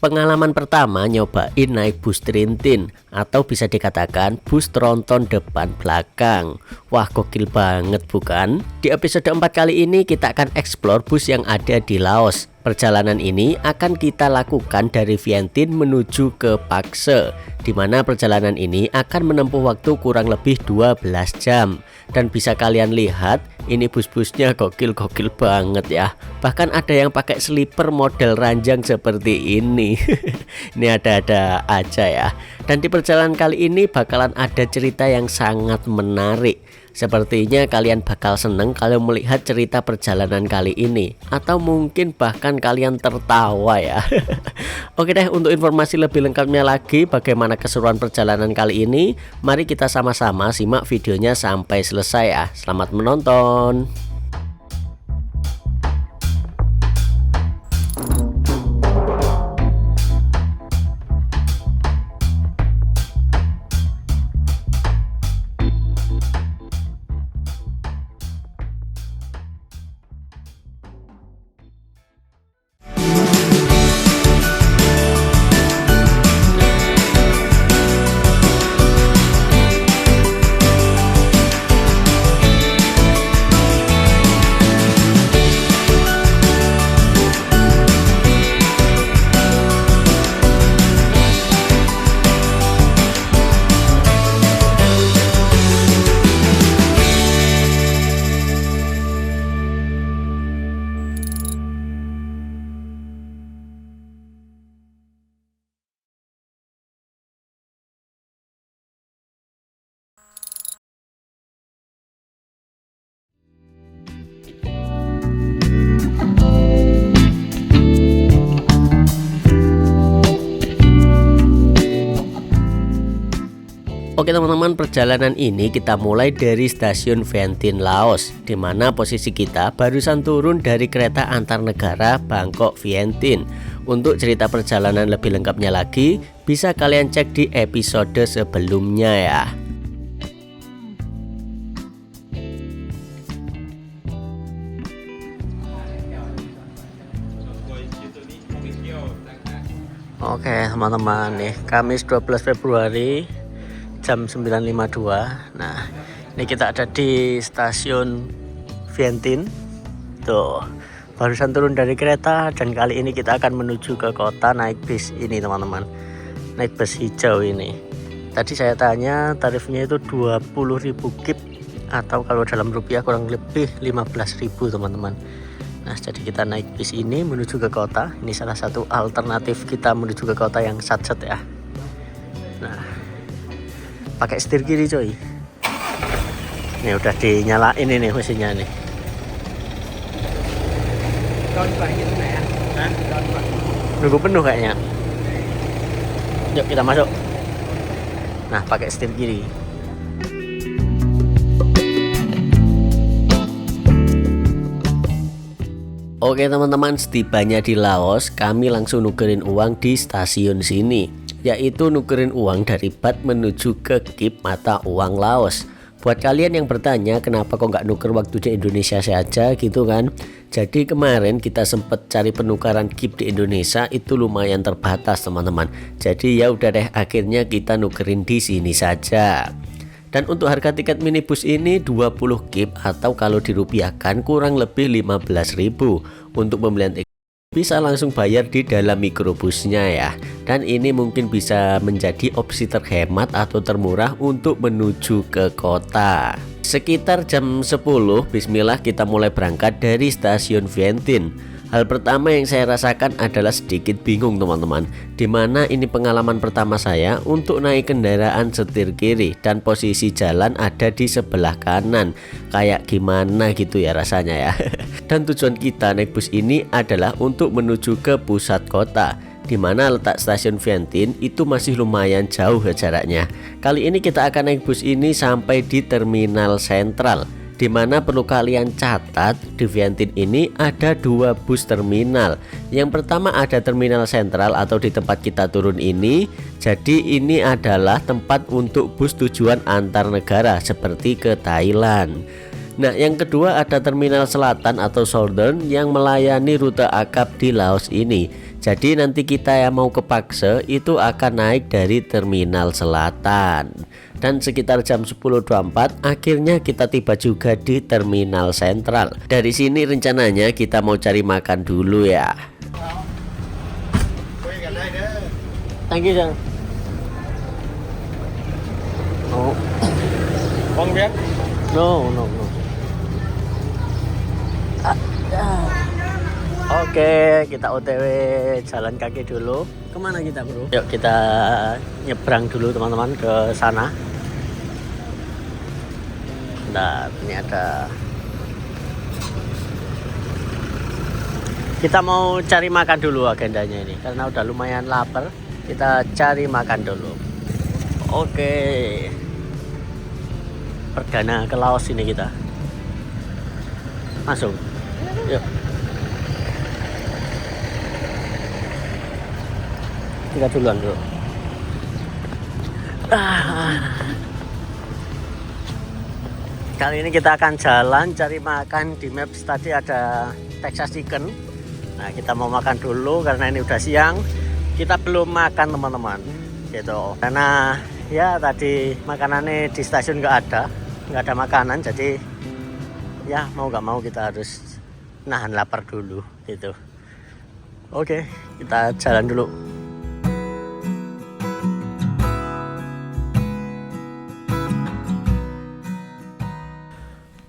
Pengalaman pertama nyobain naik bus Trintin atau bisa dikatakan bus tronton depan belakang. Wah, gokil banget bukan? Di episode 4 kali ini kita akan explore bus yang ada di Laos. Perjalanan ini akan kita lakukan dari Vientiane menuju ke Pakse, di mana perjalanan ini akan menempuh waktu kurang lebih 12 jam. Dan bisa kalian lihat, ini bus-busnya gokil-gokil banget ya. Bahkan ada yang pakai sleeper model ranjang seperti ini. Ini ada-ada aja ya. Dan di perjalanan kali ini bakalan ada cerita yang sangat menarik. Sepertinya kalian bakal seneng kalau melihat cerita perjalanan kali ini, atau mungkin bahkan kalian tertawa ya. Oke deh, untuk informasi lebih lengkapnya lagi bagaimana keseruan perjalanan kali ini, mari kita sama-sama simak videonya sampai selesai ya. Selamat menonton. Oke teman-teman, perjalanan ini kita mulai dari stasiun Vientiane Laos, di mana posisi kita barusan turun dari kereta antar negara Bangkok Vientiane. Untuk cerita perjalanan lebih lengkapnya lagi, bisa kalian cek di episode sebelumnya ya. Oke teman-teman, nih Kamis 12 Februari jam 9.52. Nah, ini kita ada di stasiun Vientiane. Tuh, barusan turun dari kereta dan kali ini kita akan menuju ke kota naik bis ini teman-teman. Naik bus hijau ini. Tadi saya tanya tarifnya itu 20.000 kip atau kalau dalam rupiah kurang lebih 15.000 teman-teman. Nah, jadi kita naik bis ini menuju ke kota. Ini salah satu alternatif kita menuju ke kota yang satset ya. Nah, pakai setir kiri coy. Ini udah dinyalain ini mesinnya nih. Nunggu penuh kayaknya. Yuk kita masuk. Nah, pakai setir kiri. Oke teman-teman, setibanya di Laos kami langsung nukerin uang di stasiun sini, yaitu nukerin uang dari baht menuju ke kip mata uang Laos. Buat kalian yang bertanya kenapa kok nggak nuker waktu di Indonesia saja gitu kan. Jadi kemarin kita sempat cari penukaran kip di Indonesia itu lumayan terbatas teman-teman. Jadi ya udah deh, akhirnya kita nukerin di sini saja. Dan untuk harga tiket minibus ini 20 kip atau kalau dirupiahkan kurang lebih 15.000. Untuk pembelian tiket bisa langsung bayar di dalam mikrobusnya ya. Dan ini mungkin bisa menjadi opsi terhemat atau termurah untuk menuju ke kota. Sekitar jam 10 bismillah kita mulai berangkat dari stasiun Vientiane. Hal pertama yang saya rasakan adalah sedikit bingung teman-teman, dimana ini pengalaman pertama saya untuk naik kendaraan setir kiri dan posisi jalan ada di sebelah kanan. Kayak gimana gitu ya rasanya ya. Dan tujuan kita naik bus ini adalah untuk menuju ke pusat kota, dimana letak stasiun Vientiane itu masih lumayan jauh jaraknya. Kali ini kita akan naik bus ini sampai di terminal sentral, dimana perlu kalian catat di Vientiane ini ada 2 bus terminal. Yang pertama ada terminal sentral atau di tempat kita turun ini. Jadi ini adalah tempat untuk bus tujuan antar negara seperti ke Thailand. Nah, yang kedua ada terminal selatan atau southern yang melayani rute akap di Laos ini. Jadi nanti kita yang mau ke Pakse itu akan naik dari terminal selatan. Dan sekitar jam 10.24 akhirnya kita tiba juga di terminal sentral. Dari sini rencananya kita mau cari makan dulu ya. Thank you, Jang. Oh. Bang Bian? No. Oke, kita OTW jalan kaki dulu. Kemana kita, bro? Yuk kita nyebrang dulu teman-teman ke sana. Nah, ini ada. Kita mau cari makan dulu agendanya ini karena udah lumayan lapar. Kita cari makan dulu. Oke. Perdana ke Laos ini kita. Masuk. Yuk. Kita duluan bro. Kali ini kita akan jalan cari makan. Di Maps tadi ada Texas Chicken. Nah, kita mau makan dulu karena ini udah siang. Kita belum makan teman-teman gitu. Karena ya tadi makanannya di stasiun nggak ada makanan, jadi ya mau nggak mau kita harus nahan lapar dulu gitu. Oke, kita jalan dulu.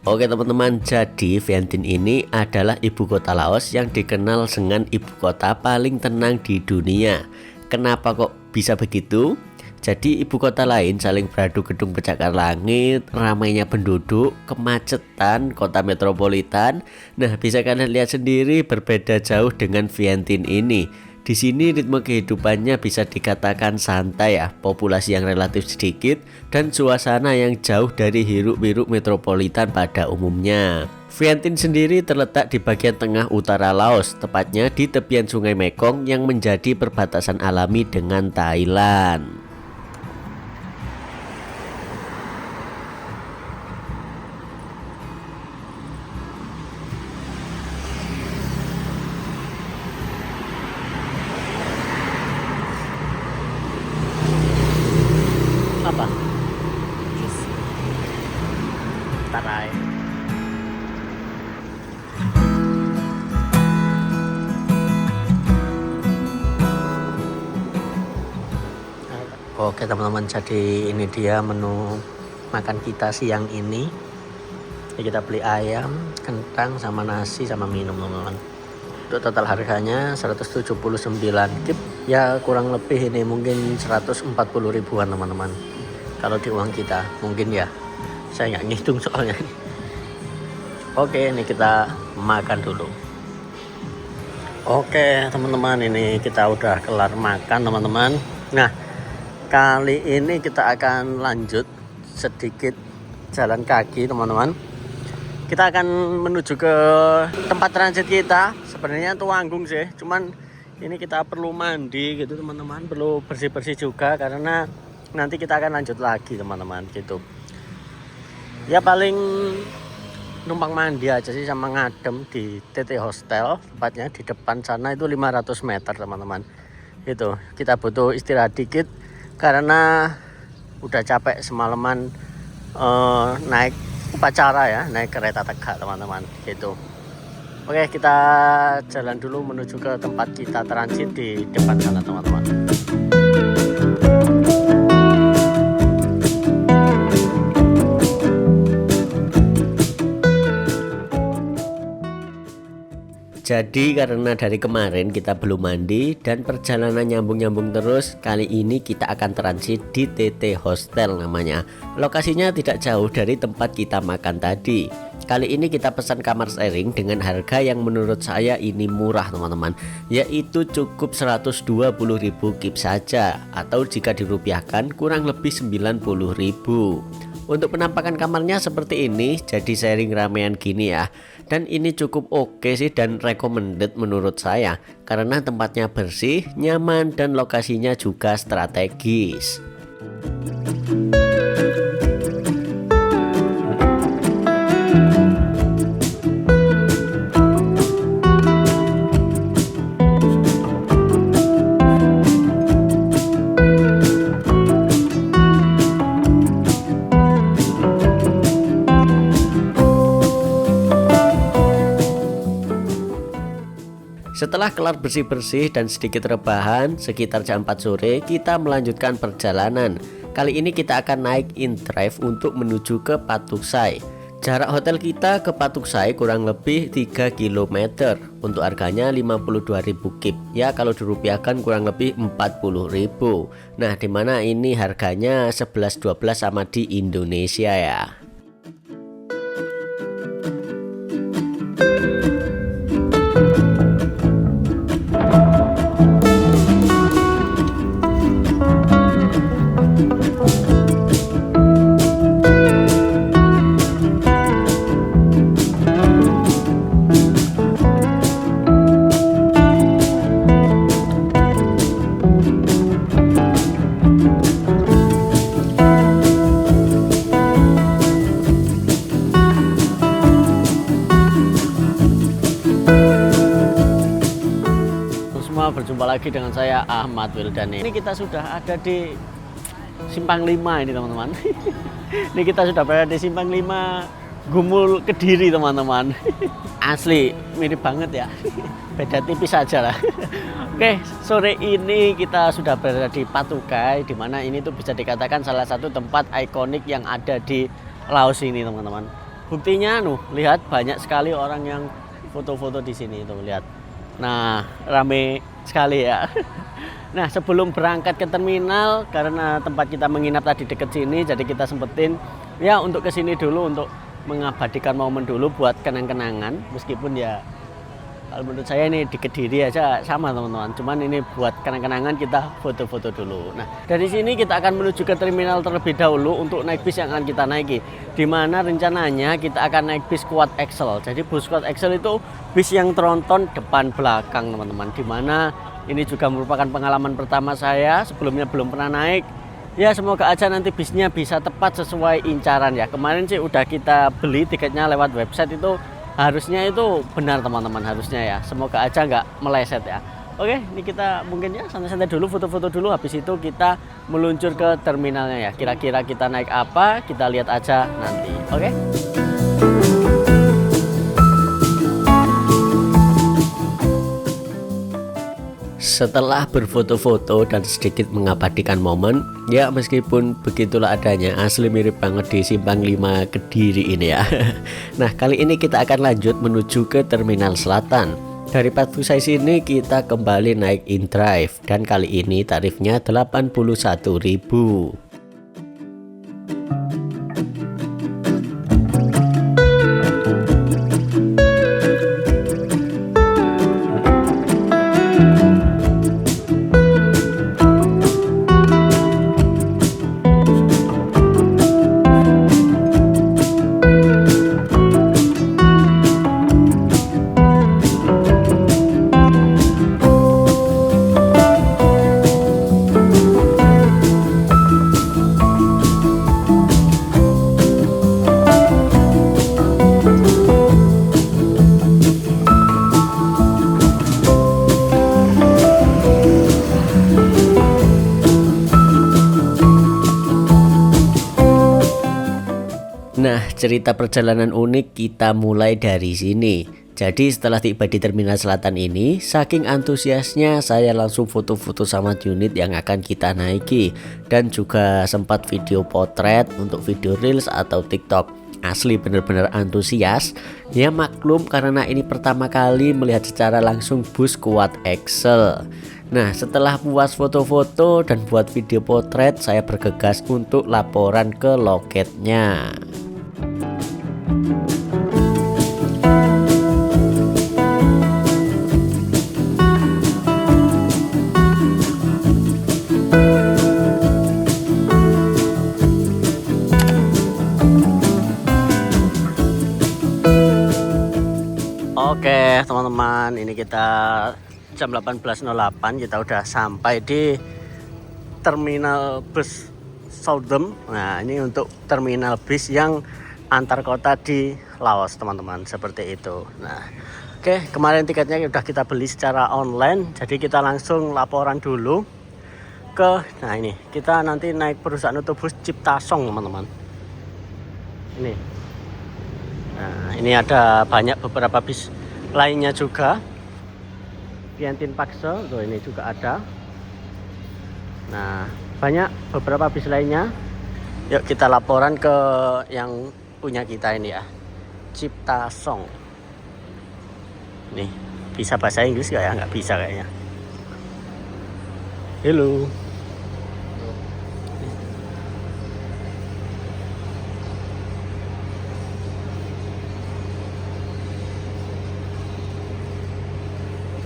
Oke teman-teman, jadi Vientiane ini adalah ibu kota Laos yang dikenal dengan ibu kota paling tenang di dunia. Kenapa kok bisa begitu? Jadi ibu kota lain saling beradu gedung pencakar langit, ramainya penduduk, kemacetan, kota metropolitan. Nah, bisa kalian lihat sendiri berbeda jauh dengan Vientiane ini. Di sini ritme kehidupannya bisa dikatakan santai ya, populasi yang relatif sedikit dan suasana yang jauh dari hiruk-pikuk metropolitan pada umumnya. Vientiane sendiri terletak di bagian tengah utara Laos, tepatnya di tepian Sungai Mekong yang menjadi perbatasan alami dengan Thailand. Apa? Taray. Oke teman-teman, jadi ini dia menu makan kita siang ini. Jadi kita beli ayam, kentang, sama nasi, sama minum teman-teman. Untuk total harganya 179 kip. Ya kurang lebih ini mungkin 140 ribuan teman-teman. Kalau di uang kita mungkin ya. Saya nggak ngitung soalnya. Oke, ini kita makan dulu. Oke teman-teman, ini kita udah kelar makan teman-teman. Nah, kali ini kita akan lanjut sedikit jalan kaki teman-teman. Kita akan menuju ke tempat transit kita. Sebenarnya Tuanggung sih, cuman ini kita perlu mandi gitu teman-teman, perlu bersih-bersih juga karena nanti kita akan lanjut lagi teman-teman gitu. Ya paling numpang mandi aja sih sama ngadem di TT Hostel, tepatnya di depan sana itu 500 meter teman-teman. Itu kita butuh istirahat dikit karena udah capek semalaman naik upacara ya, naik kereta tegak teman-teman gitu. Oke, kita jalan dulu menuju ke tempat kita transit di depan sana teman-teman. Jadi karena dari kemarin kita belum mandi dan perjalanan nyambung-nyambung terus, kali ini kita akan transit di TT Hostel namanya. Lokasinya tidak jauh dari tempat kita makan tadi. Kali ini kita pesan kamar sharing dengan harga yang menurut saya ini murah teman-teman, yaitu cukup 120.000 kip saja, atau jika dirupiahkan kurang lebih 90.000. Untuk penampakan kamarnya seperti ini, jadi sharing ramean gini ya. Dan ini cukup oke sih dan recommended menurut saya karena tempatnya bersih, nyaman, dan lokasinya juga strategis. Setelah kelar bersih-bersih dan sedikit rebahan, sekitar jam 4 sore kita melanjutkan perjalanan. Kali ini kita akan naik InDrive untuk menuju ke Patuksai. Jarak hotel kita ke Patuksai kurang lebih 3 km. Untuk harganya 52.000 kip. Ya kalau dirupiahkan kurang lebih 40.000. Nah dimana ini harganya 11-12 sama di Indonesia ya. Berjumpa lagi dengan saya Ahmad Wildani. Ini kita sudah ada di Simpang 5 ini teman-teman. Ini kita sudah berada di Simpang 5 Gumul Kediri teman-teman. Asli mirip banget ya. Beda tipis saja lah. Oke, sore ini kita sudah berada di Patukai, di mana ini tuh bisa dikatakan salah satu tempat ikonik yang ada di Laos ini teman-teman. Buktinya lihat banyak sekali orang yang foto-foto di sini tuh, lihat. Nah, rame sekali ya. Nah, sebelum berangkat ke terminal, karena tempat kita menginap tadi deket sini, jadi kita sempetin ya untuk ke sini dulu untuk mengabadikan momen dulu buat kenang-kenangan. Meskipun ya kalau menurut saya ini di Kediri aja sama teman-teman, cuman ini buat kenang-kenangan kita foto-foto dulu. Nah, dari sini kita akan menuju ke terminal terlebih dahulu untuk naik bis yang akan kita naiki, di mana rencananya kita akan naik bis Quad Excel. Jadi bus Quad Excel itu bis yang tronton depan belakang teman-teman, di mana ini juga merupakan pengalaman pertama saya, sebelumnya belum pernah naik. Ya semoga aja nanti bisnya bisa tepat sesuai incaran ya. Kemarin sih udah kita beli tiketnya lewat website, itu harusnya itu benar teman-teman, harusnya ya. Semoga aja nggak meleset ya. Oke, ini kita mungkin ya santai-santai dulu, foto-foto dulu. Habis itu kita meluncur ke terminalnya ya. Kira-kira kita naik apa, kita lihat aja nanti. Oke. Setelah berfoto-foto dan sedikit mengabadikan momen, ya meskipun begitulah adanya, asli mirip banget di Simpang 5 Kediri ini ya. Nah, kali ini kita akan lanjut menuju ke Terminal Selatan. Dari Patuksai sini kita kembali naik InDrive dan kali ini tarifnya 81.000. Nah, cerita perjalanan unik kita mulai dari sini. Jadi setelah tiba di Terminal Selatan ini, saking antusiasnya saya langsung foto-foto sama unit yang akan kita naiki. Dan juga sempat video potret untuk video reels atau TikTok. Asli bener-bener antusias. Ya maklum karena ini pertama kali melihat secara langsung bus Quad Excel. Nah, setelah puas foto-foto dan buat video potret, saya bergegas untuk laporan ke loketnya. Oke teman-teman, ini kita jam 18.08 kita udah sampai di terminal bus Southern. Nah, ini untuk terminal bis yang antar kota di Laos teman-teman, seperti itu. Nah, oke, kemarin tiketnya udah kita beli secara online, jadi kita langsung laporan dulu ke, nah ini kita nanti naik perusahaan otobus Ciptasong teman-teman. Ini, nah ini ada banyak beberapa bis lainnya juga. Viantin Paxe, tuh ini juga ada. Nah, banyak beberapa bis lainnya. Yuk kita laporan ke yang punya kita ini ya, Cipta Song. Nih, bisa bahasa Inggris gak ya? Nggak bisa kayaknya. Halo.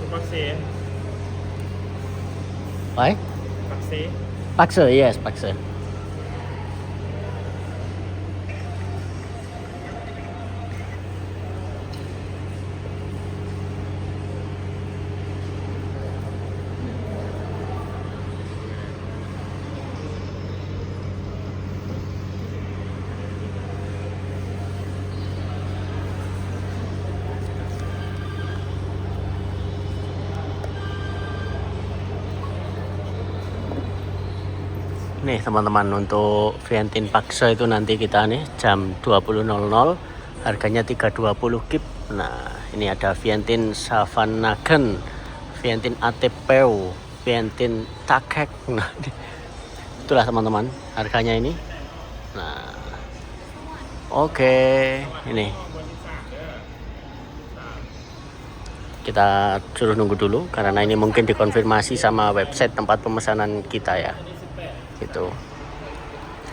Paksi. Why? Paksi. Paxe, yes, Paxe. Nih teman-teman, untuk Viantin Paxe itu nanti kita nih jam 20.00, harganya 320 kip. Nah, ini ada Viantin Savanagen, Viantin Atepeu, Viantin Takek. Nah, itulah teman-teman harganya ini. Nah, oke, ini kita suruh nunggu dulu karena ini mungkin dikonfirmasi sama website tempat pemesanan kita ya. Gitu.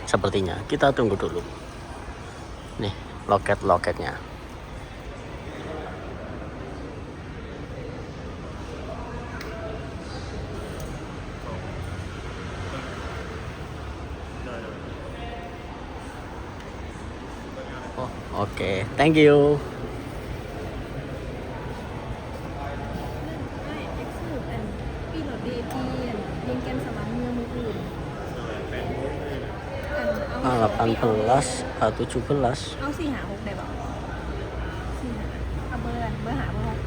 Sepertinya kita tunggu dulu. Nih, loket-loketnya. Oh, oke. Thank you. Ah, 18 atau 17. เอา4 หา 6ได้บ่4 หาเอาเบอร์หาเบอร์ 6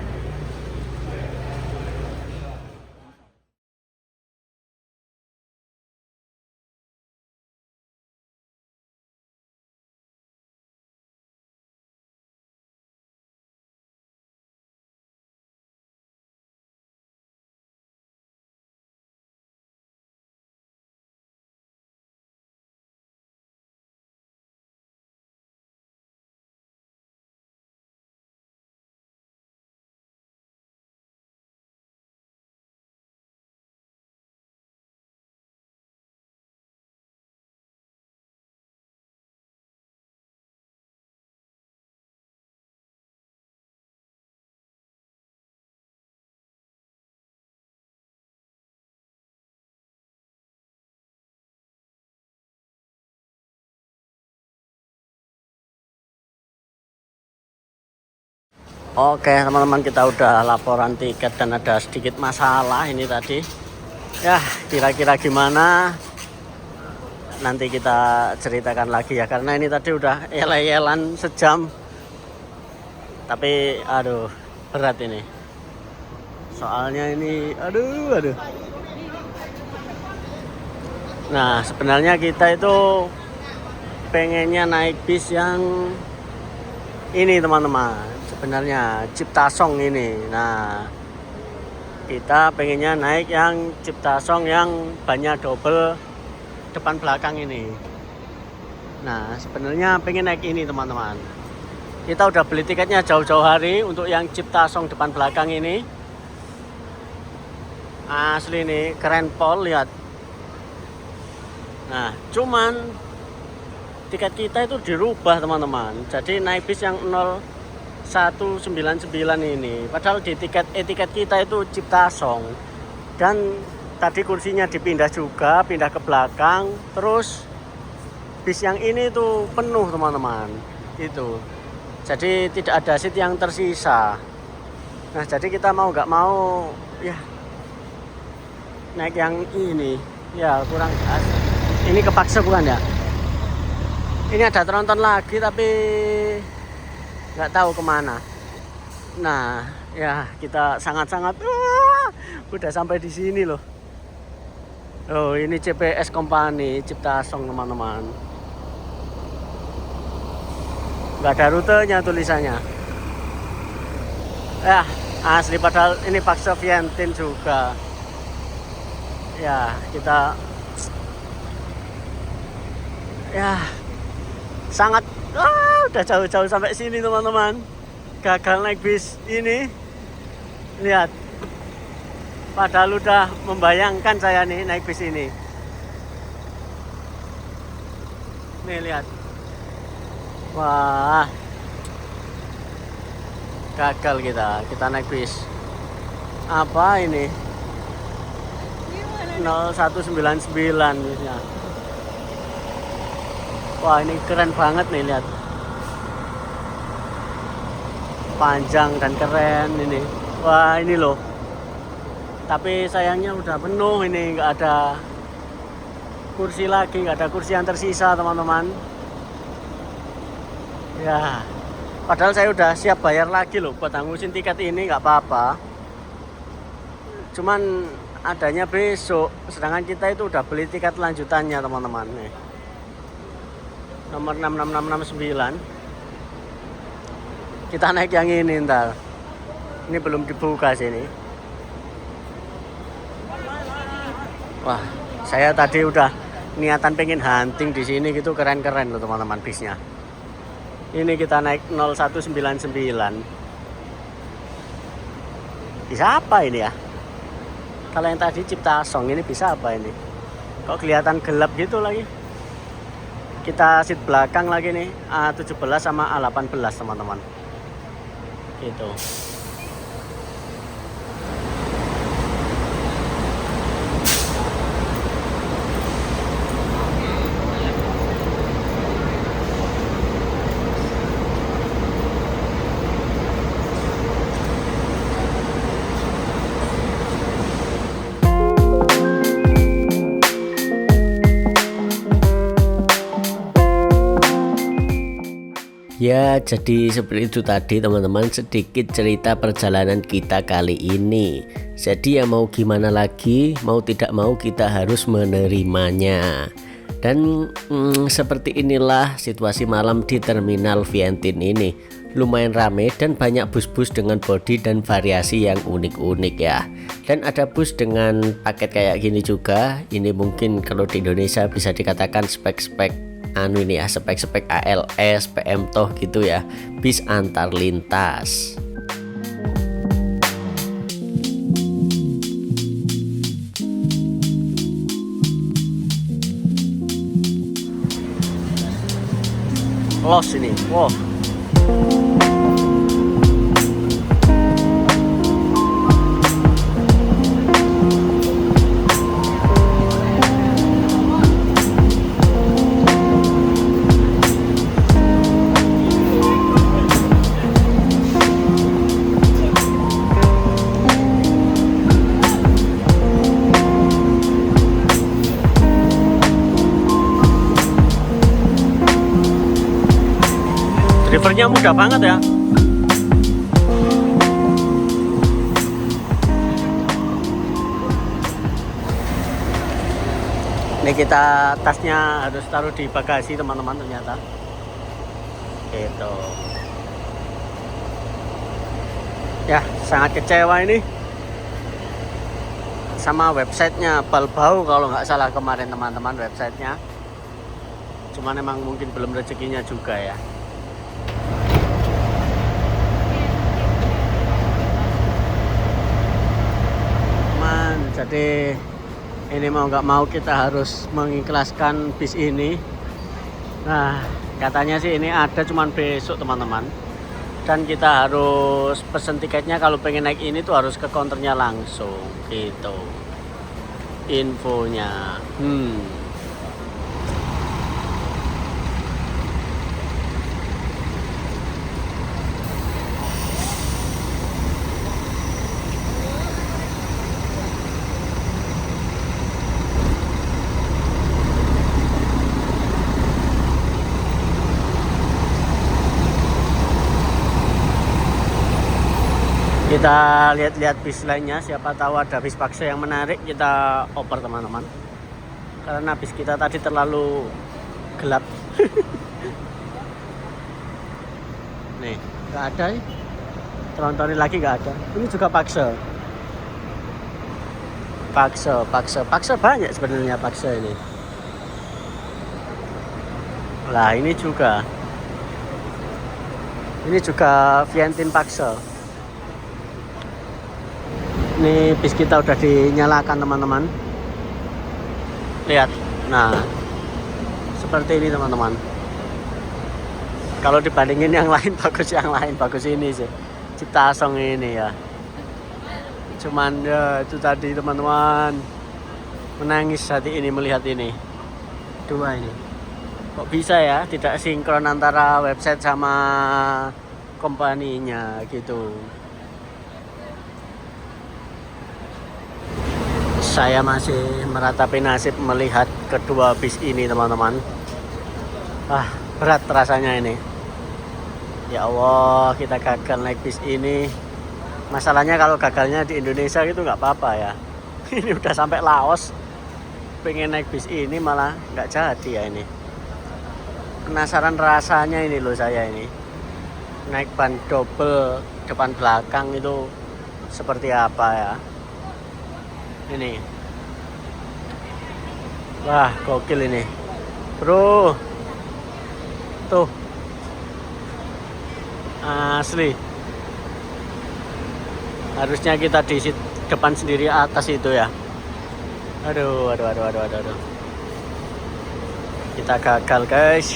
Oke teman-teman, kita udah laporan tiket dan ada sedikit masalah ini tadi. Ya, kira-kira gimana? Nanti kita ceritakan lagi ya, karena ini tadi udah yel-yelan sejam. Tapi aduh, berat ini. Soalnya ini aduh. Nah, sebenarnya kita itu pengennya naik bis yang ini teman-teman. Sebenarnya Cipta Song ini. Nah, kita pengennya naik yang Cipta Song yang bannya double depan belakang ini. Nah, sebenarnya pengen naik ini teman-teman. Kita udah beli tiketnya jauh-jauh hari untuk yang Cipta Song depan belakang ini. Asli nih, keren pol, lihat. Nah, cuman tiket kita itu dirubah teman-teman. Jadi naik bis yang 0199 ini. Padahal di tiket kita itu Cipta Song. Dan tadi kursinya dipindah juga, pindah ke belakang. Terus bis yang ini tuh penuh teman-teman. Itu. Jadi tidak ada seat yang tersisa. Nah, jadi kita mau nggak mau ya naik yang ini. Ya kurang asik. Ini kepaksa bukan ya? Ini ada tronton lagi tapi nggak tahu kemana. Nah, ya kita sangat-sangat udah sampai di sini loh. Oh, ini CPS Company Cipta Song teman-teman. Nggak ada rutenya tulisannya. Ya, Asli, padahal ini bakso Viantin juga. Ya, kita ya sangat udah jauh-jauh sampai sini teman-teman. Gagal naik bis ini. Lihat. Padahal udah membayangkan saya nih naik bis ini. Nih lihat. Wah. Gagal kita naik bis. Apa ini? 0199 bisnya. Wah, ini keren banget nih, lihat. Panjang dan keren ini. Wah, ini loh. Tapi sayangnya udah penuh ini, nggak ada kursi lagi, nggak ada kursi yang tersisa teman-teman. Ya, padahal saya udah siap bayar lagi loh buat ngurusin tiket ini, nggak apa-apa. Cuman adanya besok, sedangkan kita itu udah beli tiket lanjutannya teman-teman nih. Nomor 66669. Kita naik yang ini ntar. Ini belum dibuka sini. Wah, saya tadi udah niatan pengen hunting di sini gitu, keren-keren loh teman-teman bisnya. Ini kita naik 0199. Bisa apa ini ya? Kalau yang tadi Cipta Song ini bisa apa ini? Kok kelihatan gelap gitu lagi? Kita seat belakang lagi nih, A17 sama A18 teman-teman. Gitu. Ya, jadi seperti itu tadi teman-teman, sedikit cerita perjalanan kita kali ini. Jadi ya mau gimana lagi, mau tidak mau kita harus menerimanya. Dan seperti inilah situasi malam di Terminal Viantin ini. Lumayan rame dan banyak bus-bus dengan bodi dan variasi yang unik-unik ya. Dan ada bus dengan paket kayak gini juga. Ini mungkin kalau di Indonesia bisa dikatakan spek-spek ini ya, spek-spek ALS, PM toh gitu ya, bis antar lintas. Los ini, wow. Drivernya mudah banget ya. Ini kita tasnya harus taruh di bagasi teman-teman ternyata. Gitu. Ya, sangat kecewa ini sama websitenya, Balbau kalau nggak salah kemarin teman-teman websitenya. Cuman emang mungkin belum rezekinya juga ya. Jadi ini mau nggak mau kita harus mengikhlaskan bis ini. Nah, katanya sih ini ada cuman besok teman-teman. Dan kita harus pesen tiketnya kalau pengen naik ini tuh harus ke counternya langsung gitu. Infonya. Kita lihat-lihat bis lainnya, siapa tahu ada bis bakso yang menarik, kita oper teman-teman. Karena bis kita tadi terlalu gelap. Nih, nggak ada nih. Tronton lagi nggak ada. Ini juga paksa. Paksa banyak sebenarnya paksa ini. Lah ini juga Vientin paksa. Ini bis kita udah dinyalakan teman-teman. Lihat, nah seperti ini teman-teman. Kalau dibandingin yang lain bagus ini sih. Citasong ini ya. Cuman ya itu tadi teman-teman, menangis hati ini melihat ini. Dua ini. Kok bisa ya tidak sinkron antara website sama kompaninya gitu. Saya masih meratapi nasib melihat kedua bis ini teman-teman. Berat rasanya ini. Ya Allah, kita gagal naik bis ini. Masalahnya kalau gagalnya di Indonesia itu nggak apa-apa ya. Ini udah sampai Laos, pengen naik bis ini malah nggak jadi ya ini. Penasaran rasanya ini loh saya ini. Naik ban double depan belakang itu seperti apa ya. Ini. Wah, gokil ini. Bro. Tuh. Asli. Harusnya kita di depan sendiri atas itu ya. Aduh. Kita gagal guys.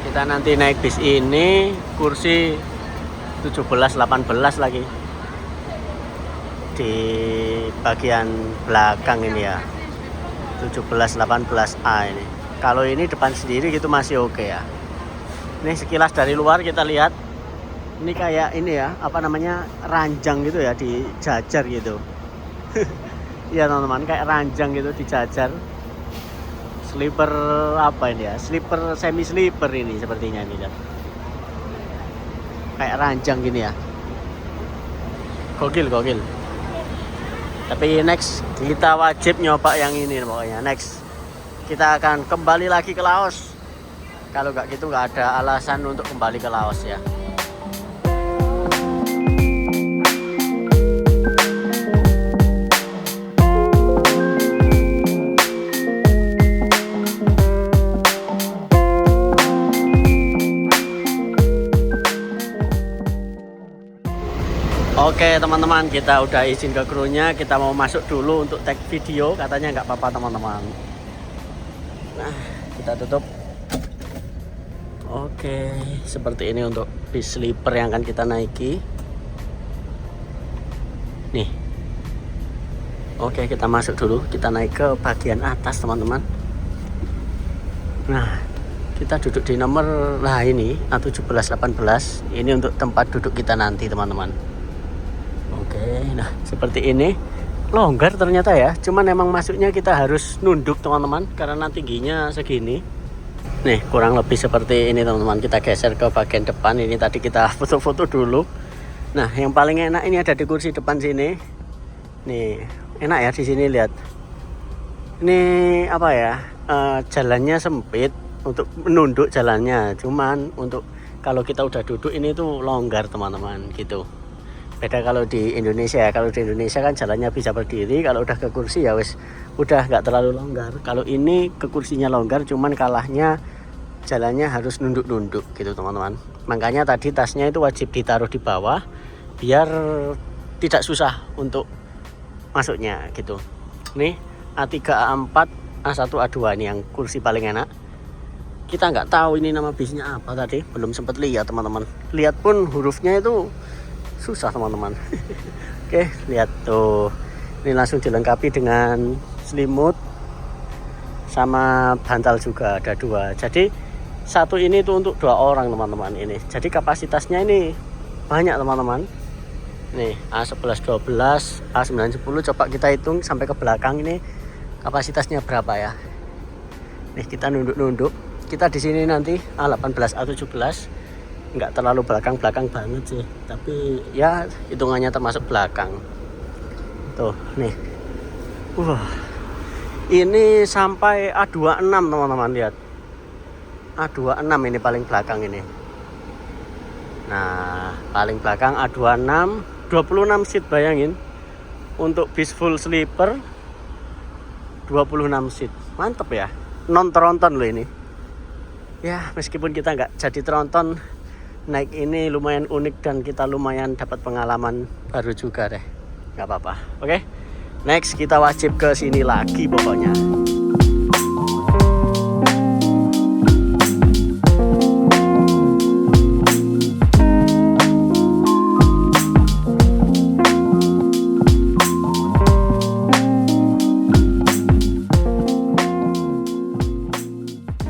Kita nanti naik bis ini kursi 17-18 lagi di bagian belakang ini ya. 17-18A ini. Kalau ini depan sendiri gitu masih oke ya. Ini sekilas dari luar kita lihat. Ini kayak ini ya, apa namanya, ranjang gitu ya, dijajar gitu. Iya teman-teman, kayak ranjang gitu dijajar. Sleeper apa ini ya? Sleeper, semi sleeper ini sepertinya ini kan. Kayak ranjang gini ya. Gokil. Tapi next kita wajib nyoba yang ini pokoknya. Next kita akan kembali lagi ke Laos. Kalau nggak gitu nggak ada alasan untuk kembali ke Laos ya. Oke teman-teman, kita udah izin ke krunya, kita mau masuk dulu untuk tag video, katanya nggak apa-apa teman-teman. Nah, kita tutup. Oke, seperti ini untuk bis sleeper yang akan kita naiki. Nih. Oke, kita masuk dulu, kita naik ke bagian atas teman-teman. Nah, kita duduk di nomor ini A17-18. Ini untuk tempat duduk kita nanti teman-teman. Oke, nah seperti ini. Longgar ternyata ya, cuman emang masuknya kita harus nunduk teman-teman karena tingginya segini. Nih kurang lebih seperti ini teman-teman. Kita geser ke bagian depan. Ini tadi kita foto-foto dulu. Nah yang paling enak ini ada di kursi depan sini. Nih enak ya di sini, lihat. Ini apa ya, jalannya sempit untuk menunduk jalannya, cuman untuk kalau kita udah duduk ini tuh longgar teman-teman gitu. Beda kalau di Indonesia ya. Kalau di Indonesia kan jalannya bisa berdiri, kalau udah ke kursi ya wis udah nggak terlalu longgar. Kalau ini ke kursinya longgar, cuman kalahnya jalannya harus nunduk-nunduk gitu teman-teman. Makanya tadi tasnya itu wajib ditaruh di bawah biar tidak susah untuk masuknya gitu. Nih A3, A4, A1, A2 ini yang kursi paling enak. Kita nggak tahu ini nama bisnya apa tadi, belum sempat lihat teman-teman. Lihat pun hurufnya itu susah teman-teman. Oke, lihat tuh. Ini langsung dilengkapi dengan selimut sama bantal juga, ada 2. Jadi satu ini tuh untuk 2 orang teman-teman ini. Jadi kapasitasnya ini banyak teman-teman. Nih A11, 12, A9, 10. Coba kita hitung sampai ke belakang ini kapasitasnya berapa ya. Nih kita nunduk-nunduk. Kita di sini nanti A18, A17. Nggak terlalu belakang-belakang banget sih, tapi ya hitungannya termasuk belakang. Tuh nih, ini sampai A26 teman-teman, lihat. A26 ini paling belakang ini. Nah, paling belakang A26, 26 seat bayangin. Untuk bis full sleeper 26 seat. Mantep ya. Non tronton loh ini. Ya, meskipun kita nggak jadi tronton, naik ini lumayan unik dan kita lumayan dapat pengalaman baru juga deh. Nggak apa-apa. Oke. Next kita wajib ke sini lagi pokoknya.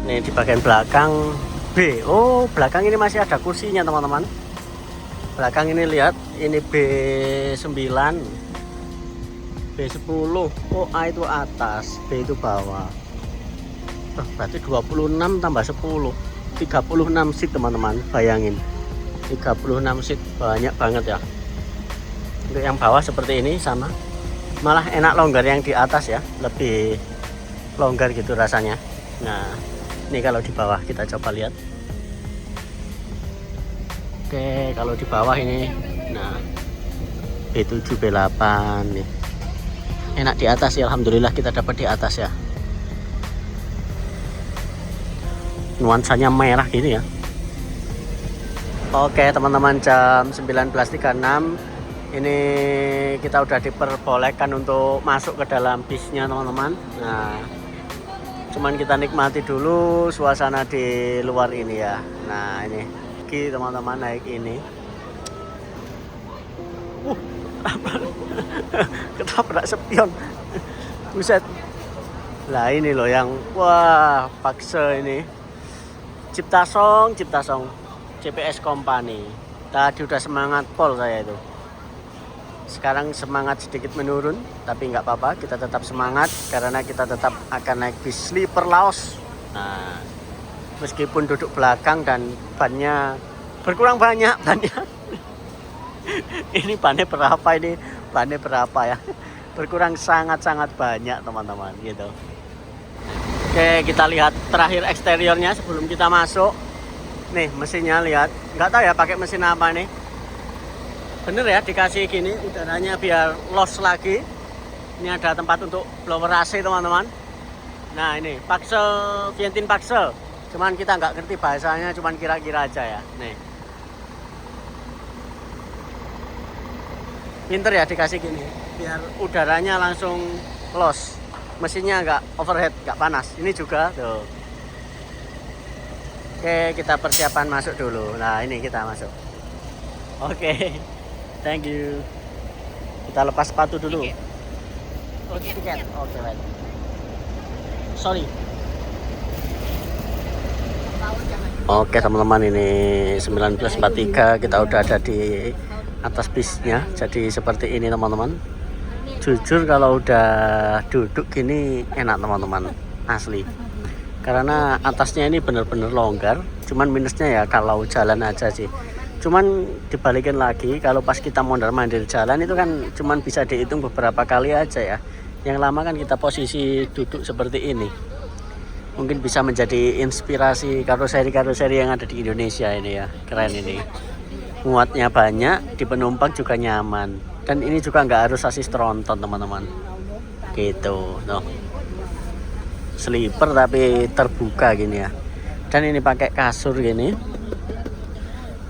Nih di bagian belakang B. Oh, belakang ini masih ada kursinya teman-teman. Belakang ini lihat, ini B9, B10. Oh, A itu atas, B itu bawah. Oh, berarti 26 tambah 10, 36 seat teman-teman. Bayangin, 36 seat, banyak banget ya. Untuk yang bawah seperti ini sama. Malah enak longgar yang di atas ya, lebih longgar gitu rasanya. Nah, ini kalau di bawah kita coba lihat. Oke, kalau di bawah ini, nah B7, B8 nih. Enak di atas ya, alhamdulillah kita dapat di atas ya. Nuansanya merah gini ya. Oke teman-teman, jam 19.36. Ini kita udah diperbolehkan untuk masuk ke dalam bisnya teman-teman. Nah, cuman kita nikmati dulu suasana di luar ini ya. Nah ini teman-teman naik ini. Ketabrak spion. Buset. Lah ini loh yang wah paksa ini. Cipta Song CPS Company. Tadi udah semangat pol saya itu. Sekarang semangat sedikit menurun, tapi nggak apa-apa, kita tetap semangat karena kita tetap akan naik bis sleeper Laos. Nah, meskipun duduk belakang dan bannya berkurang banyak bannya. Ini bannya berapa ini? Bannya berapa ya? Berkurang sangat-sangat banyak teman-teman gitu. Oke, kita lihat terakhir eksteriornya sebelum kita masuk. Nih mesinnya lihat, nggak tahu ya pakai mesin apa nih. Bener ya dikasih gini udaranya biar los lagi. Ini ada tempat untuk blower AC teman-teman. Nah ini Paxel, Vientin Paxel. Cuman kita nggak ngerti bahasanya, cuman kira-kira aja ya. Nih pinter ya dikasih gini biar udaranya langsung los. Mesinnya nggak overhead, nggak panas. Ini juga tuh. Oke, kita persiapan masuk dulu. Nah ini kita masuk. Oke. Thank you. Kita lepas sepatu dulu. Tiket. Oke, baik. Sorry. Oke, teman-teman, ini 19.43 kita udah ada di atas bisnya. Jadi seperti ini, teman-teman. Jujur kalau udah duduk gini enak, teman-teman. Asli. Karena atasnya ini bener-bener longgar. Cuman minusnya ya kalau jalan aja sih. Cuman dibalikin lagi, kalau pas kita mondar-mandir jalan itu kan cuman bisa dihitung beberapa kali aja ya. Yang lama kan kita posisi duduk seperti ini. Mungkin bisa menjadi inspirasi karoseri-karoseri yang ada di Indonesia ini ya. Keren ini. Muatnya banyak, di penumpang juga nyaman. Dan ini juga nggak harus sasis tronton teman-teman. Gitu, no. Sleeper tapi terbuka gini ya. Dan ini pakai kasur gini.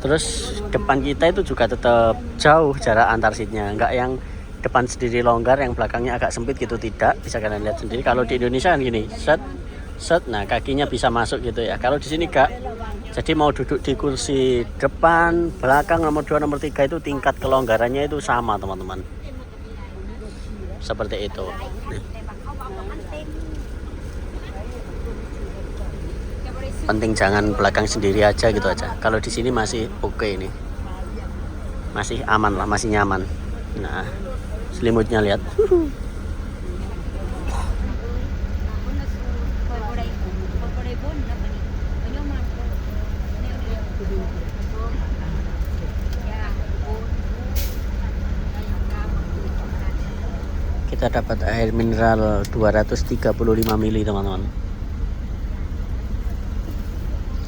Terus depan kita itu juga tetap jauh jarak antar seatnya, nggak yang depan sendiri longgar, yang belakangnya agak sempit gitu, tidak. Bisa kalian lihat sendiri. Kalau di Indonesia kan gini, set, nah kakinya bisa masuk gitu ya. Kalau di sini nggak. Jadi mau duduk di kursi depan, belakang, nomor 2, nomor 3 itu tingkat kelonggarannya itu sama teman-teman. Seperti itu. Penting jangan belakang sendiri aja gitu aja. Kalau di sini masih oke ini. Masih aman lah, masih nyaman. Nah, selimutnya lihat. Kita dapat air mineral 235 ml teman-teman.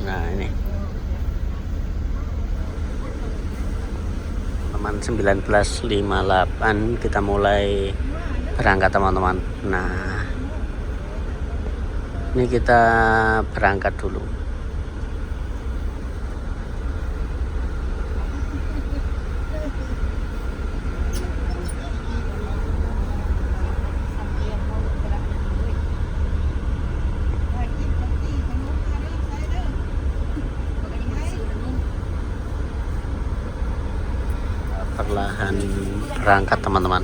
Nah ini teman-teman, 19.58 kita mulai berangkat teman-teman. Nah, ini kita berangkat dulu. Perlahan berangkat teman-teman.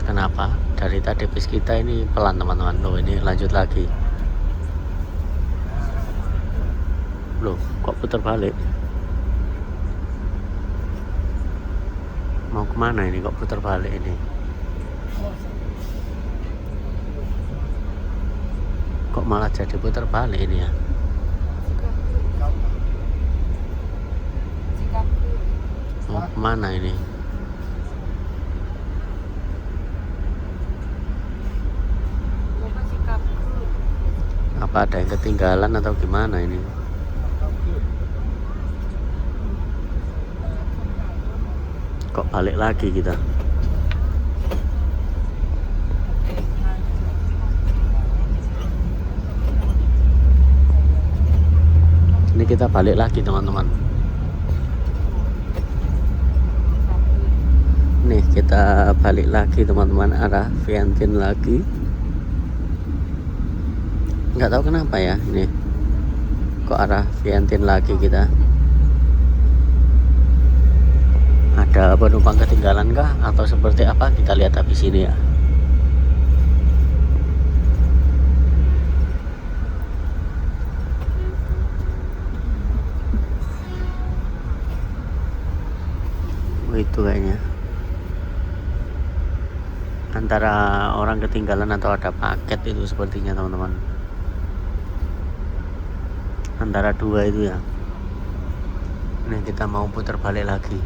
Kenapa dari tadi bis kita ini pelan teman-teman. Loh, ini lanjut lagi. Loh, kok putar balik? Mau kemana ini, kok putar balik ini? Kok malah jadi putar balik ini ya? Mau kemana ini? Apa ada yang ketinggalan atau gimana ini? Kok balik lagi kita? Ini kita balik lagi teman-teman. Nih kita balik lagi teman-teman, arah Viantin lagi. Nggak tahu kenapa ya ini kok arah Viantin lagi kita. Ada penumpang ketinggalan kah atau seperti apa, kita lihat habis ini ya. Oh, itu kayaknya antara orang ketinggalan atau ada paket itu sepertinya teman-teman. Antara dua itu ya. Ini kita mau putar balik lagi.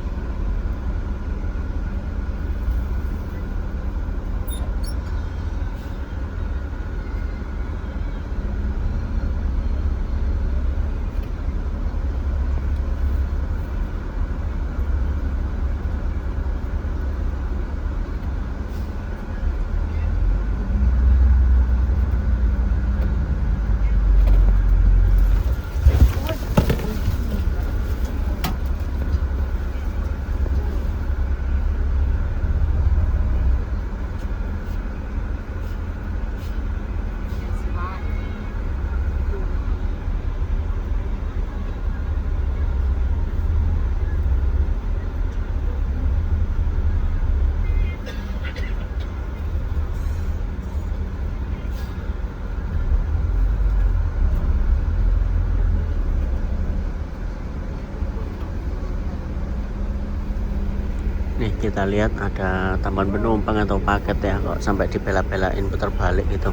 Nih kita lihat ada tambahan penumpang atau paket ya, kok sampai dibela-belain putar balik gitu.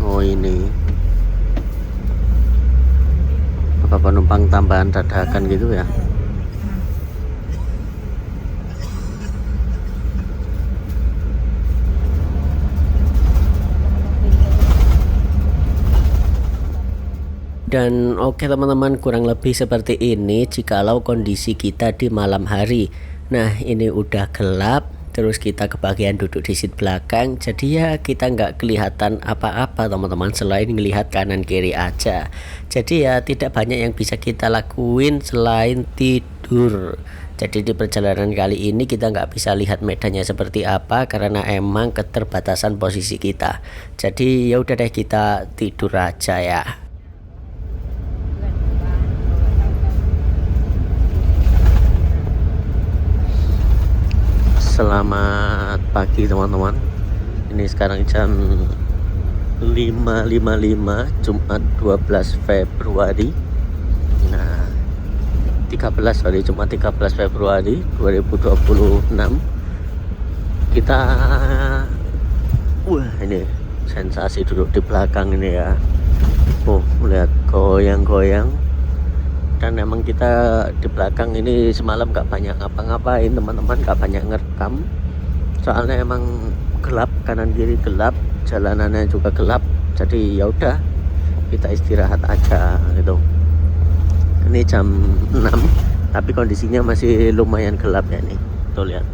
Oh, ini apa penumpang tambahan dadakan gitu ya? Dan oke teman-teman, kurang lebih seperti ini jikalau kondisi kita di malam hari. Nah, ini udah gelap terus kita kebagian duduk di seat belakang, jadi ya kita nggak kelihatan apa-apa teman-teman selain ngelihat kanan kiri aja. Jadi ya tidak banyak yang bisa kita lakuin selain tidur. Jadi di perjalanan kali ini kita nggak bisa lihat medannya seperti apa karena emang keterbatasan posisi kita. Jadi ya udah deh, kita tidur aja ya. Selamat pagi teman-teman. Ini sekarang jam 5.55 Jumat 12 Februari. Nah, Jumat 13 Februari 2026. Kita ini sensasi duduk di belakang ini ya. Melihat goyang-goyang. Dan emang kita di belakang ini semalam gak banyak ngapa-ngapain teman-teman, gak banyak ngerekam soalnya emang gelap, kanan kiri gelap, jalanannya juga gelap. Jadi ya udah, kita istirahat aja gitu. Ini jam 6 tapi kondisinya masih lumayan gelap ya nih, tuh lihat.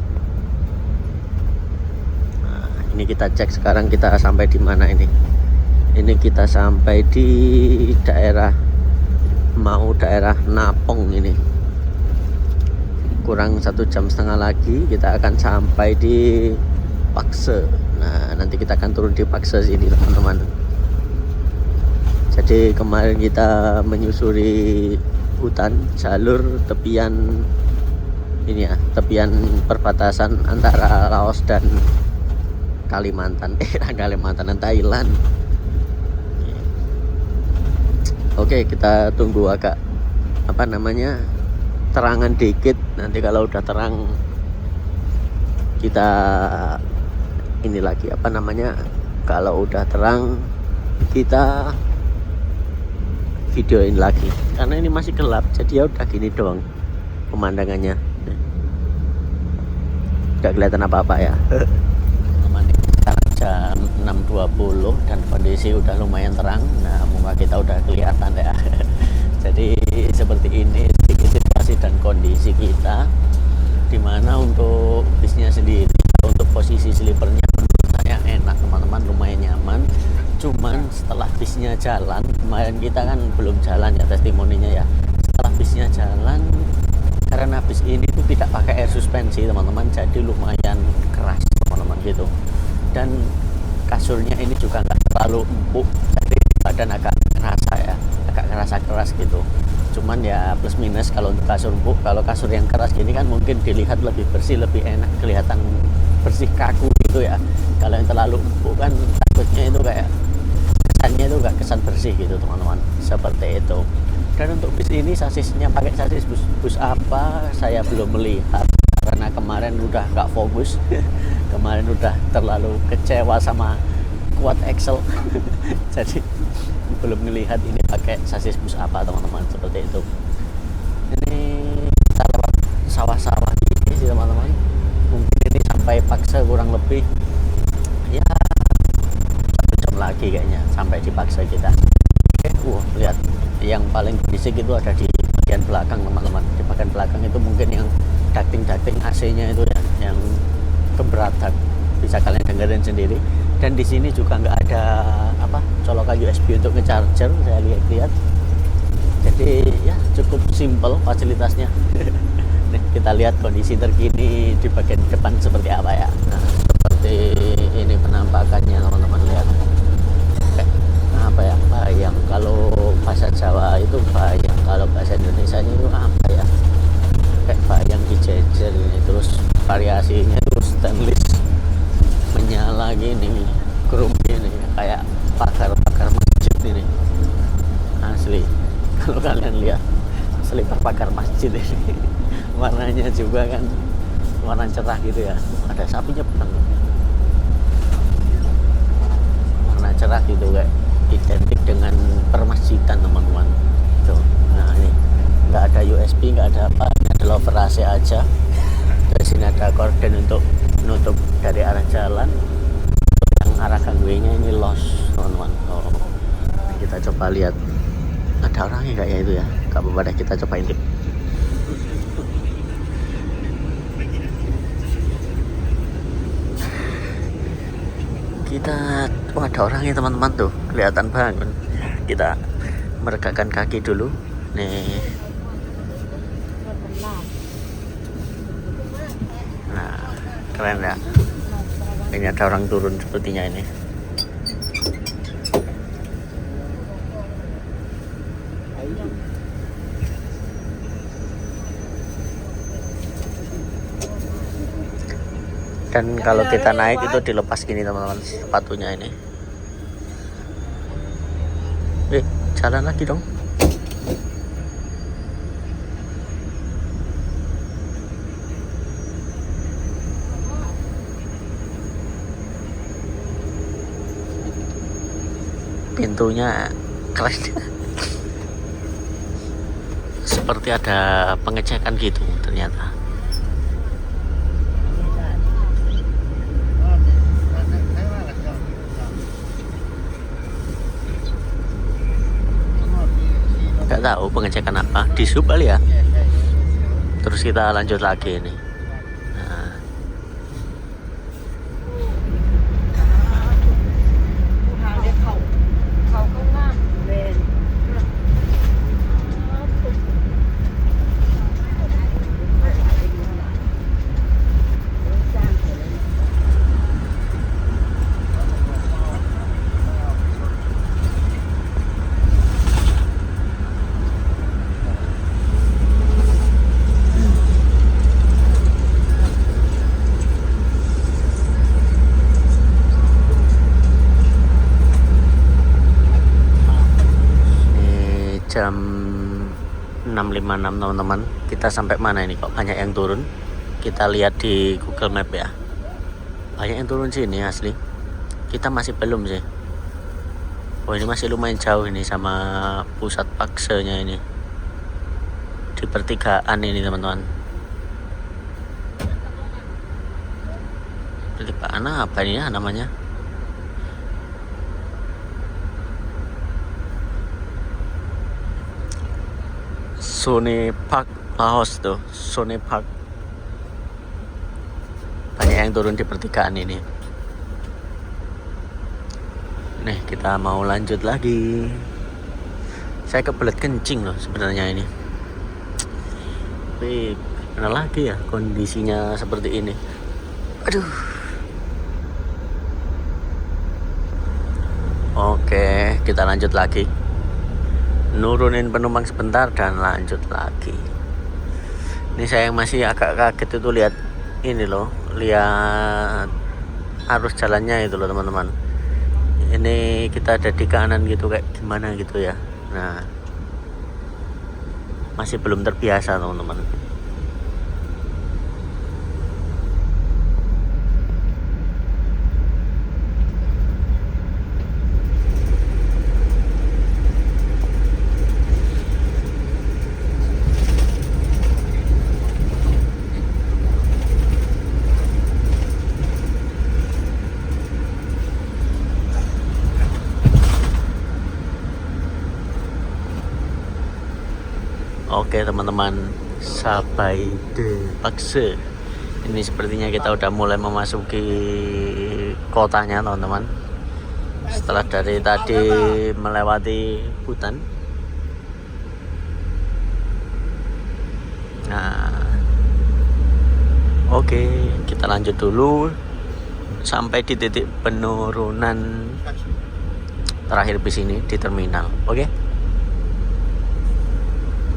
Nah, ini kita cek sekarang kita sampai di mana ini. Ini kita sampai di daerah Napong ini. Kurang 1,5 jam lagi kita akan sampai di Pakse. Nah, nanti kita akan turun di Pakse sini teman-teman. Jadi kemarin kita menyusuri hutan, jalur tepian ini ya, tepian perbatasan antara Laos dan Kalimantan dan Thailand. Oke, kita tunggu agak terangan dikit. Nanti kalau udah terang kita ini lagi kalau udah terang kita videoin lagi. Karena ini masih gelap, jadi ya udah gini doang pemandangannya. Gak kelihatan apa-apa ya. Sekarang jam 6.20 dan kondisi udah lumayan terang. Nah, muka kita udah kelihatan ya. Jadi seperti ini situasi dan kondisi kita, dimana untuk bisnya sendiri, untuk posisi sleepernya menurut saya enak teman-teman, lumayan nyaman. Cuman setelah bisnya jalan, kemarin kita kan belum jalan ya testimoninya ya. Setelah bisnya jalan, karena bis ini tuh tidak pakai air suspensi teman-teman, jadi lumayan keras teman-teman gitu. Dan kasurnya ini juga nggak terlalu empuk, jadi badan agak kerasa keras gitu. Cuman ya plus minus kalau untuk kasur empuk. Kalau kasur yang keras gini kan mungkin dilihat lebih bersih, lebih enak, kelihatan bersih, kaku gitu ya. Kalau yang terlalu empuk kan takutnya itu kayak kesannya itu nggak kesan bersih gitu teman-teman, seperti itu. Dan untuk bis ini sasisnya pakai sasis bus apa saya belum melihat karena kemarin udah nggak fokus. Kemarin udah terlalu kecewa sama kuat Excel. Jadi belum melihat ini pakai sasis bus apa teman-teman, seperti itu. Ini kita lewat sawah-sawah ini sih teman-teman. Mungkin ini sampai Pakse kurang lebih ya 1 jam lagi kayaknya sampai di Pakse kita. Lihat yang paling berisik itu ada di bagian belakang teman-teman. Di bagian belakang itu mungkin yang ducting AC-nya itu ya, yang keberatan, bisa kalian dengerin sendiri. Dan di sini juga nggak ada colokan USB untuk nge-charger, saya lihat. Jadi ya cukup simple fasilitasnya. Nih, kita lihat kondisi terkini di bagian depan seperti apa ya. Nah, seperti ini penampakannya teman-teman, lihat. Bayang, kalau bahasa Jawa itu bayang, kalau bahasa Indonesia itu apa ya, kayak bayang dijejer ini. Terus variasinya itu stainless menyala gini, krum ini, kayak pagar masjid ini, asli. Kalau kalian lihat asli pagar masjid ini. Warnanya juga kan warna cerah gitu ya, ada sapinya bukan, warna cerah gitu, kayak identik dengan permasjidan teman-teman tuh. Nah, ini nggak ada USB, nggak ada apa, ada lover AC aja. Dari sini ada korden untuk menutup dari arah jalan. Yang arah gangway-nya ini los teman-teman. Kita coba lihat ada orangnya nggak ya itu ya. Nggak apa-apa deh, kita coba intip. Set. Wah, ada orangnya teman-teman tuh, kelihatan bangun. Kita meregakkan kaki dulu. Nih. Nah, keren ya. Ini ada orang turun sepertinya ini. Dan kalau kita naik itu dilepas gini teman-teman sepatunya ini. Jalan lagi dong. Pintunya keren. Seperti ada pengecekan gitu ternyata. Nggak tahu pengecekan apa, di sub kali ya. Terus kita lanjut lagi ini. Nah. Jam 6.56 teman-teman. Kita sampai mana ini kok banyak yang turun? Kita lihat di Google Map ya. Banyak yang turun sini asli. Kita masih belum sih. Oh, ini masih lumayan jauh ini sama pusat paksanya ini. Di pertigaan ini teman-teman. Pertigaan apa ini ya namanya? Sony Park Laos tuh, Sony Park. Banyak yang turun di pertigaan ini. Nih, kita mau lanjut lagi. Saya kebelet kencing loh sebenarnya ini. Tapi mana lagi ya kondisinya seperti ini. Aduh. Oke, kita lanjut lagi. Nurunin penumpang sebentar dan lanjut lagi. Ini saya masih agak kaget itu lihat ini loh, lihat arus jalannya itu loh teman-teman. Ini kita ada di kanan gitu kayak gimana gitu ya. Nah, masih belum terbiasa teman-teman. Oke teman-teman, sampai de Pakse. Ini sepertinya kita udah mulai memasuki kotanya teman-teman. Setelah dari tadi melewati hutan. Nah, oke, kita lanjut dulu sampai di titik penurunan terakhir bis ini di terminal. Oke.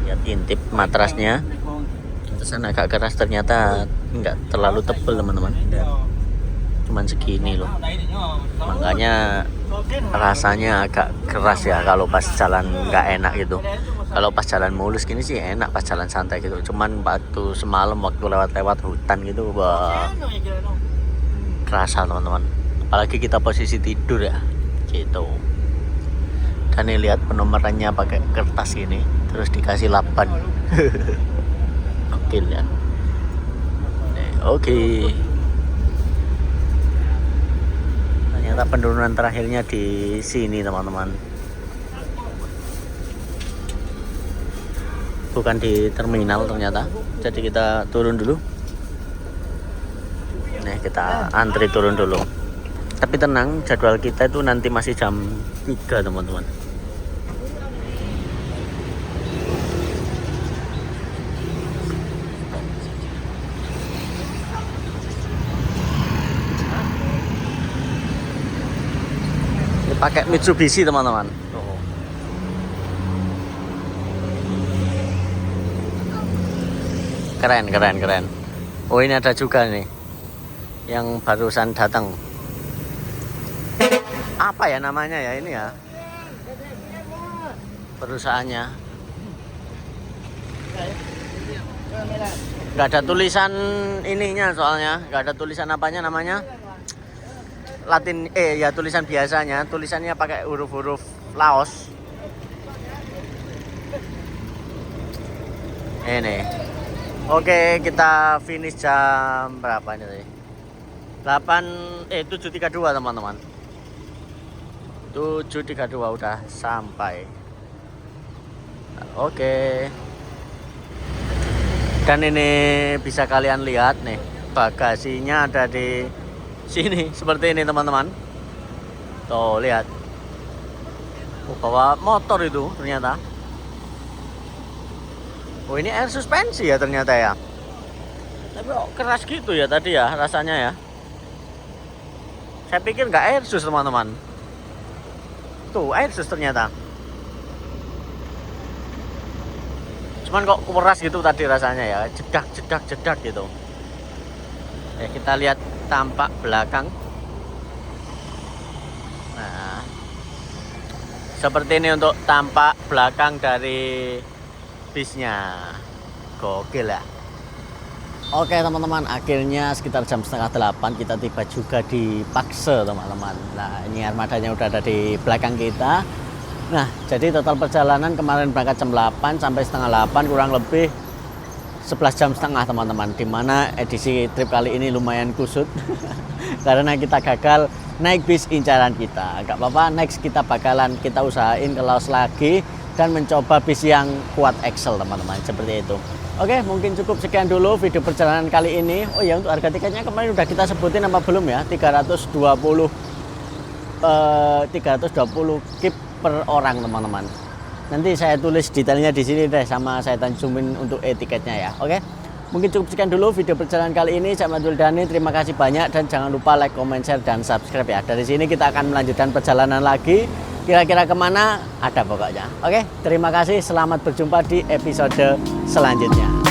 Lihat intip matrasnya. Pantesan agak keras, ternyata nggak terlalu tebel teman-teman. Cuman segini loh. Makanya rasanya agak keras ya kalau pas jalan nggak enak gitu. Kalau pas jalan mulus gini sih enak, pas jalan santai gitu. Cuman waktu semalam waktu lewat-lewat hutan gitu, wah, kerasa teman-teman. Apalagi kita posisi tidur ya, gitu. Dan nih lihat penomorannya pakai kertas ini, terus dikasih 8. Oke ya. Oke. Ternyata penurunan terakhirnya di sini teman-teman. Bukan di terminal ternyata. Jadi kita turun dulu. Nih kita antri turun dulu. Tapi tenang, jadwal kita itu nanti masih jam 3 teman-teman. Ini pakai Mitsubishi teman-teman. Keren. Oh ini ada juga nih yang barusan datang. Apa ya namanya ya ini ya? Perusahaannya. Nggak ada tulisan ininya soalnya, nggak ada tulisan apanya namanya. Latin ya tulisan biasanya, tulisannya pakai huruf-huruf Laos. Ini. Oke, kita finish jam berapa ini tadi? 7.32 teman-teman. 7.32 udah sampai. Oke. Dan ini bisa kalian lihat nih, bagasinya ada di sini seperti ini teman-teman. Tuh lihat. Bawa motor itu ternyata. Oh ini air suspensi ya ternyata ya. Tapi kok keras gitu ya tadi ya rasanya ya. Saya pikir nggak air sus teman-teman. Tuh air sus ternyata. Cuman kok keras gitu tadi rasanya ya. Jedak gitu. Ya kita lihat tampak belakang. Nah, seperti ini untuk tampak belakang dari bisnya. Gokil ya. Oke teman-teman, akhirnya sekitar jam 7:30 kita tiba juga di Paxe teman-teman. Nah ini armadanya udah ada di belakang kita. Nah jadi total perjalanan kemarin berangkat jam 8 sampai 7:30 kurang lebih 11 jam setengah teman-teman. Dimana edisi trip kali ini lumayan kusut karena kita gagal naik bis incaran kita. Gak apa-apa, next kita bakalan kita usahain ke Laos lagi dan mencoba bis yang kuat Excel teman-teman, seperti itu. Oke, mungkin cukup sekian dulu video perjalanan kali ini. Oh ya, untuk harga tiketnya kemarin udah kita sebutin apa belum ya? 320 kip per orang teman-teman. Nanti saya tulis detailnya di sini deh, sama saya tanjumin untuk tiketnya ya. Oke. Mungkin cukup sekian dulu video perjalanan kali ini. Saya Matul Dani, terima kasih banyak dan jangan lupa like, comment, share dan subscribe ya. Dari sini kita akan melanjutkan perjalanan lagi. Kira-kira kemana? Ada pokoknya. Oke, terima kasih. Selamat berjumpa di episode selanjutnya.